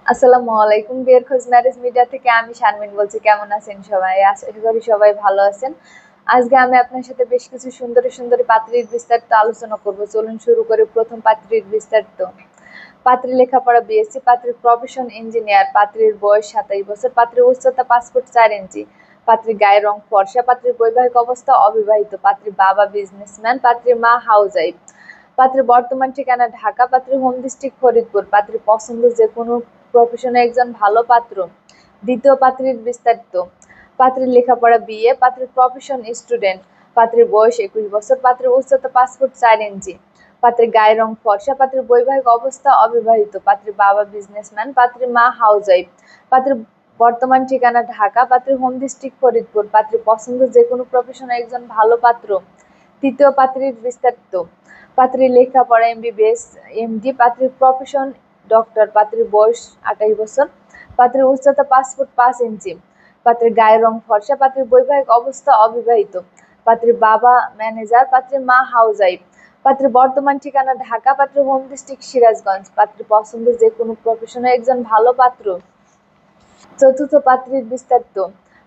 আসসালামু আলাইকুম। বিয়ের খোঁজ ম্যারেজ মিডিয়া থেকে আমি শারমিন বলছি। কেমন আছেন সবাই? আশা করি সবাই ভালো আছেন। আজকে আমি আপনার সাথে বেশ কিছু সুন্দরী সুন্দরী পাত্রীর বিস্তারিত আলোচনা করব। চলুন শুরু করি প্রথম পাত্রীর বিস্তারিত। পাত্রী লেখাপড়া বিএসসি, পাত্রীর প্রফেশন ইঞ্জিনিয়ার, পাত্রীর বয়স 27 বছর, পাত্রীর উচ্চতা 5 ফুট 4 ইঞ্চি, পাত্রীর গায়ের রং ফর্সা, পাত্রীর বৈবাহিক অবস্থা অবিবাহিত, পাত্রীর বাবা বিজনেসম্যান, পাত্রীর মা হাউসওয়াইফ, পাত্রীর বর্তমান ঠিকানা ঢাকা, পাত্রীর হোম ডিস্ট্রিক্ট ফরিদপুর, পাত্রীর পছন্দ যে কোনো প্রফেশনে একজন ভালো পাত্র। দ্বিতীয় পাত্রীর বিস্তারিত। পাত্রীর লেখাপড়া বিএ, পাত্রীর প্রফেশন স্টুডেন্ট, পাত্রীর বয়স 21 বছর, পাত্রীর উচ্চতা 5 ফুট 4 ইঞ্চি, পাত্রীর গায়ের রং ফর্সা, পাত্রীর বৈবাহিক অবস্থা অবিবাহিত, পাত্রীর বাবা বিজনেসম্যান, পাত্রীর মা হাউসওয়াইফ, পাত্রীর বর্তমান ঠিকানা ঢাকা, পাত্রীর হোম ডিস্ট্রিক্ট ফরিদপুর, পাত্রীর পছন্দ যে কোনো প্রফেশনে একজন ভালো পাত্র। তৃতীয় পাত্রীর বিস্তারিত। পাত্রীর লেখাপড়া এমবিবিএস এমডি, পাত্রীর প্রফেশন ডক্টর, পাত্রীর বয়স 28 বছর, পাত্রীর উচ্চতা 5 ফুট 5 ইঞ্চি, পাত্রীর গায়ের রং ফর্সা, পাত্রীর বৈবাহিক অবস্থা অবিবাহিত, পাত্রীর বাবা ম্যানেজার, পাত্রীর মা হাউসওয়াইফ, পাত্রীর বর্তমান ঠিকানা ঢাকা, পাত্রীর হোম ডিস্ট্রিক্ট সিরাজগঞ্জ, পাত্রীর পছন্দ যে কোনো প্রফেশনে একজন ভালো পাত্র। চতুর্থ পাত্রীর বিস্তারিত।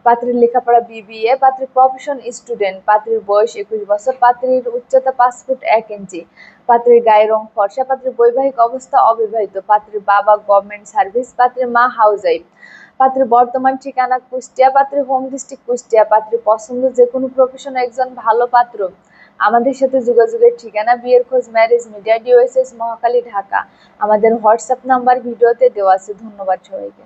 পাত্রীর লেখাপড়া বিবিএ, পাত্রীর প্রফেশন স্টুডেন্ট, পাত্রীর বয়স 21 বছর, পাত্রীর উচ্চতা 5 ফুট 1 ইঞ্চি, পাত্রীর গায়ের রং ফর্সা, পাত্রীর বৈবাহিক অবস্থা অবিবাহিত, পাত্রীর বাবা গভর্নমেন্ট সার্ভিস, পাত্রীর মা হাউসওয়াইফ, পাত্রীর বর্তমান ঠিকানা কুষ্টিয়া, পাত্রীর হোম ডিস্ট্রিক্ট কুষ্টিয়া, পাত্রীর পছন্দ যে কোনো প্রফেশনে একজন ভালো পাত্র। আমাদের সাথে যোগাযোগের ঠিকানা বিয়ের খোঁজ ম্যারেজ মিডিয়া, ডিওএসএস মহাখালী, ঢাকা। আমাদের হোয়াটসঅ্যাপ নাম্বার ভিডিওতে দেওয়া আছে। ধন্যবাদ সবাইকে।